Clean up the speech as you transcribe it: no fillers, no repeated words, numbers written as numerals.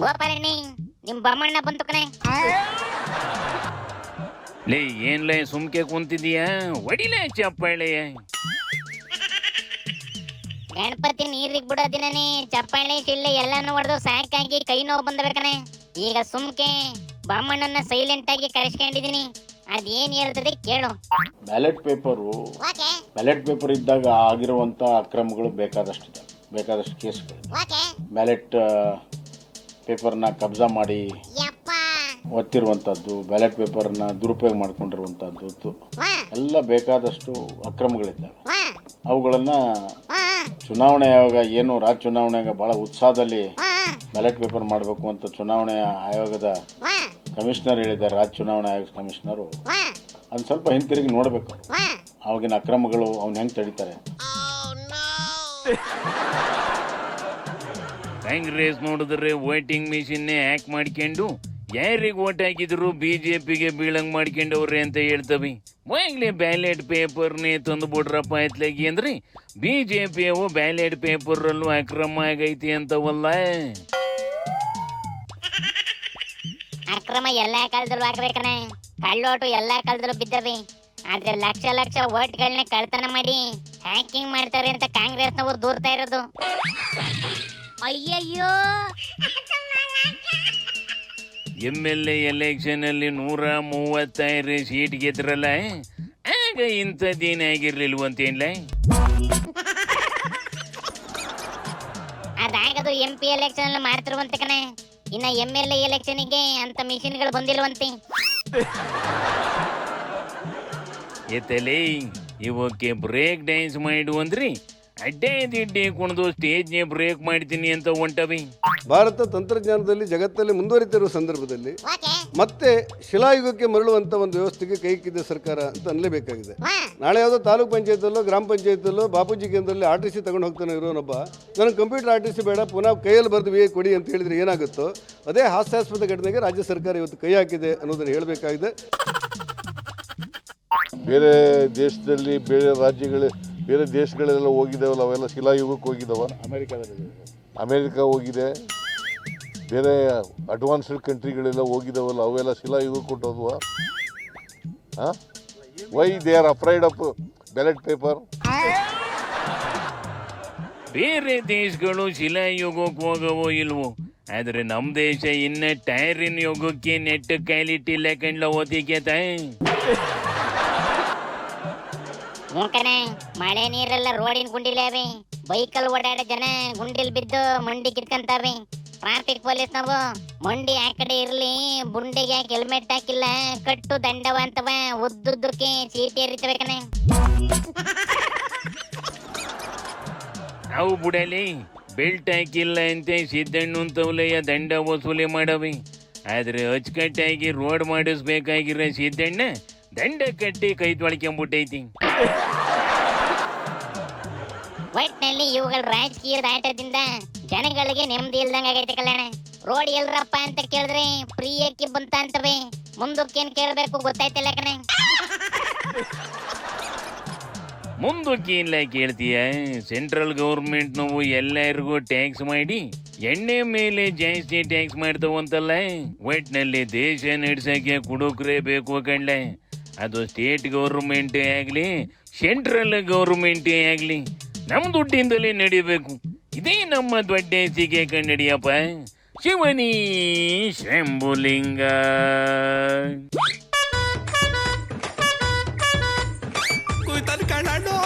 ಗೋಪಾಲಣ್ಣಿ ನಿಮ್ ಬಮ್ಮಣ್ಣ ಬಂತು ಕಣೆ. ಲೇ ಏನ್ಲೇ ಸುಮ್ಕೆ ಕುಂತಿದೀಯ? ಒಡಿಲೇ ಚಪ್ಪಾಳೆ. ಗಣಪತಿ ನೀರಿಗ್ ಬಿಡೋ ದಿನನೇ ಚಪ್ಪಾಳೆ ಶಿಳ್ಳೆ ಎಲ್ಲಾನು ಹೊಡೆದು ಸಾಕಾಗಿ ಕೈ ನೋವು ಬಂದಬೇಕಣೆ. ಈಗ ಸುಮ್ಕೆ ಬಮ್ಮಣ್ಣನ ಸೈಲೆಂಟ್ ಆಗಿ ಕರೆಸ್ಕೊಂಡಿದೀನಿ. ಅದೇನ್ ಹೇಳ್ತದೆ ಕೇಳು. ಬ್ಯಾಲೆಟ್ ಪೇಪರ್ ಇದ್ದಾಗ ಆಗಿರುವಂತ ಅಕ್ರಮಗಳು ಬೇಕಾದಷ್ಟು ಕೇಸ್ಗಳು. ಬ್ಯಾಲೆಟ್ ಪೇಪರ್ನ ಕಬ್ಜಾ ಮಾಡಿ ಒತ್ತಿರುವಂತದ್ದು, ಬ್ಯಾಲೆಟ್ ಪೇಪರ್ನ ದುರುಪಯೋಗ ಮಾಡ್ಕೊಂಡಿರುವಂತದ್ದು ಎಲ್ಲ ಬೇಕಾದಷ್ಟು ಅಕ್ರಮಗಳಿದ್ದಾವೆ. ಅವುಗಳನ್ನ ಚುನಾವಣೆ ಆಯೋಗ ಏನು ರಾಜ್ಯ ಚುನಾವಣೆಗೆ ಬಹಳ ಉತ್ಸಾಹದಲ್ಲಿ ಬ್ಯಾಲೆಟ್ ಪೇಪರ್ ಮಾಡಬೇಕು ಅಂತ ಚುನಾವಣೆ ಆಯೋಗದ ಕಮಿಷನರ್ ಹೇಳಿದ್ದಾರೆ. ರಾಜ್ಯ ಚುನಾವಣಾ ಆಯೋಗ ಕಮಿಷನರು ಅದನ್ನ ಸ್ವಲ್ಪ ಹಿಂತಿರುಗಿ ನೋಡ್ಬೇಕು. ಅವಾಗಿನ ಅಕ್ರಮಗಳು ಅವ್ನ ಹೆಂಗ್ ತಡೀತಾರೆ. ಕಾಂಗ್ರೆಸ್ ನೋಡಿದ್ರೆ ವೋಟಿಂಗ್ ಮಿಷಿನ್ನೇ ಹ್ಯಾಕ್ ಮಾಡ್ಕೊಂಡು ಯಾರಿಗೆ ಓಟ್ ಹಾಕಿದ್ರು ಬಿಜೆಪಿಗೆ ಬೀಳಂಗ್ ಮಾಡ್ಕೊಂಡವ್ರೆ ಅಂತ ಹೇಳ್ತವಿ. ಮೊಯ್ಲಿ ಬ್ಯಾಲೆಟ್ ಪೇಪರ್ನೇ ತಂದು ಬಿಡ್ರಪ್ಪ ಎತ್ಲಾಗಿ ಅಂದ್ರೆ ಬಿಜೆಪಿಯವು ಬ್ಯಾಲೆಟ್ ಪೇಪರ್ ಅಲ್ಲೂ ಅಕ್ರಮ ಆಗೈತಿ ಅಂತವಲ್ಲ. ಅಕ್ರಮ ಎಲ್ಲಾ ಕಾಲದಲ್ಲೂ ಆಗ್ಬೇಕಣ. ಕಳ್ಳೋಟು ಎಲ್ಲಾ ಕಾಲದಲ್ಲೂ ಬಿದ್ದವೆ. ಆದ್ರೆ ಲಕ್ಷ ಲಕ್ಷ ಓಟ್ಗಳನ್ನ ಕಳ್ತನ ಮಾಡಿ ಹ್ಯಾಕಿಂಗ್ ಮಾಡ್ತಾರೆ ಅಂತ ಕಾಂಗ್ರೆಸ್ನವರು ದೂರ್ತಾ ಇರೋದು. ಅಯ್ಯಯ್ಯೋ, MLA ಎಲೆಕ್ಷನ್ ಅಲ್ಲಿ 136 ಸೀಟ್ ಗೆದ್ರಲ್ಲ, ಆಗ ಇಂಥದ್ದೇನಾಗಿರ್ಲಿಲ್ವಂತೇನ್ಲ. ಅದಾಗದು MP ಎಲೆಕ್ಷನ್ ಅಲ್ಲಿ ಮಾಡ್ತಿರುವಂತೆ ಕಣೆ. ಇನ್ನ MLA ಎಲೆಕ್ಷನ್ಗೆ ಅಂತ ಮಿಷಿನ್ಗಳು ಬಂದಿಲ್ವಂತೆ. ಎತ್ತಲೇ ಇವಕ್ಕೆ ಬ್ರೇಕ್ ಡ್ಯಾನ್ಸ್ ಮಾಡು ಅಂದ್ರಿ ಅಡ್ಡೆ ದಿಡ್ಡೆ ಕುಣಿದು ಸ್ಟೇಜ್ನೇ ಬ್ರೇಕ್ ಮಾಡ್ತೀನಿ ಅಂತ ಹೊಂಟವಿ. ಭಾರತ ತಂತ್ರಜ್ಞಾನದಲ್ಲಿ ಜಗತ್ತಲ್ಲಿ ಮುಂದುವರಿತಿರುವ ಸಂದರ್ಭದಲ್ಲಿ ಮತ್ತೆ ಶಿಲಾಯುಗಕ್ಕೆ ಮರಳುವಂತ ಒಂದು ವ್ಯವಸ್ಥೆಗೆ ಕೈಕಿದ್ದ ಸರ್ಕಾರ ಅಂತ ಅನ್ಲೇಬೇಕಾಗಿದೆ. ನಾಳೆ ಯಾವುದೋ ತಾಲೂಕ್ ಪಂಚಾಯತಲ್ಲೋ ಗ್ರಾಮ ಪಂಚಾಯತಲ್ಲೋ ಬಾಪೂಜಿ ಕೇಂದ್ರದಲ್ಲಿ RTC ತಗೊಂಡು ಹೋಗ್ತಾನೆ ಇರೋನೊಬ್ಬ ನನಗೆ ಕಂಪ್ಯೂಟರ್ RTC ಬೇಡ ಪುನಃ ಕೈಯಲ್ಲಿ ಬರೆದು ಕೊಡಿ ಅಂತ ಹೇಳಿದ್ರೆ ಏನಾಗುತ್ತೋ ಅದೇ ಹಾಸ್ಯಾಸ್ಪದ ಘಟನೆಗೆ ರಾಜ್ಯ ಸರ್ಕಾರ ಇವತ್ತು ಕೈ ಹಾಕಿದೆ ಅನ್ನೋದನ್ನು ಹೇಳಬೇಕಾಗಿದೆ. ಬೇರೆ ದೇಶದಲ್ಲಿ ಬೇರೆ ದೇಶಗಳೆಲ್ಲ ಹೋಗಿದ್ದಾವಲ್ಲ, ಅವೆಲ್ಲ ಶಿಲಾಯುಗಕ್ಕೆ ಹೋಗಿದ್ದಾವ. ಅಮೇರಿಕಾ ಹೋಗಿದೆ, ಬೇರೆ ಅಡ್ವಾನ್ಸ್ಡ್ ಕಂಟ್ರಿಗಳೆಲ್ಲ ಹೋಗಿದ್ದಾವಲ್ಲ, ಅವೆಲ್ಲ ಶಿಲಾಯುಗಕ್ಕೆ ಕೊಟ್ಟೋದ್ವಾ? Why they are afraid of ballot paper? ಬೇರೆ ದೇಶಗಳು ಶಿಲಾಯುಗಕ್ಕೆ ಹೋಗವೋ ಇಲ್ವೋ, ಆದ್ರೆ ನಮ್ ದೇಶ ಇನ್ನ ಟೈರಿನ ಯುಗಕ್ಕೆ ನೆಟ್ ಕ್ವಾಲಿಟಿ ಕಂಡ್ಲ ಓದಿಕೆತ. ಮೂಕನೆ ಮಳೆ ನೀರೆಲ್ಲ ರೋಡಿನ ಗುಂಡಿಲೇವೆ. ಬೈಕಲ್ ಓಡಾಡೋ ಜನ ಗುಂಡಿಲ್ ಬಿದ್ದು ಮಂಡಿ ಕಿತ್ಕಂತಾವೆ. ಟ್ರಾಫಿಕ್ ಪೊಲೀಸ್ ನಾವು ಮಂಡಿ ಆ ಕಡೆ ಇರ್ಲಿ, ಬುಂಡಿಗೆ ಯಾಕೆ ಹೆಲ್ಮೆಟ್ ಹಾಕಿಲ್ಲ, ಕಟ್ಟು ದಂಡವ ಅಂತವ ಉದ್ದುದ್ದಕ್ಕೆ ಚೀಟಿ ಎರಿತವೆ ಕಣೆ. ಅವು ಬುಡಲಿ ಬೆಲ್ಟ್ ಹಾಕಿಲ್ಲ ಅಂತ ಸಿದ್ದಣ್ಣು ಅಂತವಲಯ್ಯ ದಂಡ ವಸೂಲಿ ಮಾಡವಿ. ಆದ್ರೆ ಅಚ್ಚುಕಟ್ಟಾಗಿ ರೋಡ್ ಮಾಡಿಸ್ಬೇಕಾಗಿರೋ ಸಿದ್ದಣ್ಣ ದಂಡ ಕಟ್ಟಿ ಕೈ ತೊಳ್ಕೊಂಬಿಟ್ಟೈತಿ. ಒಟ್ಟಿನಲ್ಲಿ ಇವುಗಳ ರಾಜಕೀಯದ ಆಟದಿಂದ ಜನಗಳಿಗೆ ನೆಮ್ಮದಿ ಇಲ್ದಂಗ ಆಗೈತೆ ಕಲ್ಯಾಣ. ರೋಡ್ ಎಲ್ರಪ್ಪ ಅಂತ ಕೇಳಿದ್ರೆ ಪ್ರಿಯಕ್ಕೆ ಬಂತ ಅಂತವೆ. ಮುಂದಕ್ಕೇನ್ ಕೇಳಬೇಕು ಗೊತ್ತಾಯ್ತಿಲ್ಲ ಕಣೆ. ಮುಂದಕ್ಕೇನ್ಲ ಕೇಳ್ತೀಯ? ಸೆಂಟ್ರಲ್ ಗೌರ್ಮೆಂಟ್ ನಾವು ಎಲ್ಲರಿಗೂ ಟ್ಯಾಕ್ಸ್ ಮಾಡಿ ಎಣ್ಣೆ ಮೇಲೆ ಜಾಸ್ತಿ ಟ್ಯಾಕ್ಸ್ ಮಾಡ್ತಾವಂತಲ್ಲ. ಒಟ್ಟಿನಲ್ಲಿ ದೇಶ ನಡೆಸಕ್ಕೆ ಕುಡುಕ್ರೆ ಬೇಕು ಕಣ್ಲೆ. ಅದು ಸ್ಟೇಟ್ ಗೌರ್ಮೆಂಟೇ ಆಗಲಿ ಸೆಂಟ್ರಲ್ ಗೌರ್ಮೆಂಟೇ ಆಗಲಿ ನಮ್ಮ ದುಡ್ಡಿಂದಲೇ ನಡಿಬೇಕು. ಇದೇ ನಮ್ಮ ದೊಡ್ಡ ಸಿಗೆ ಕನ್ನಡಿಯಪ್ಪ. ಶಿವನಿ ಶಂಭುಲಿಂಗ. ಕುಯ್ತಾನ ಕಣ್ಣು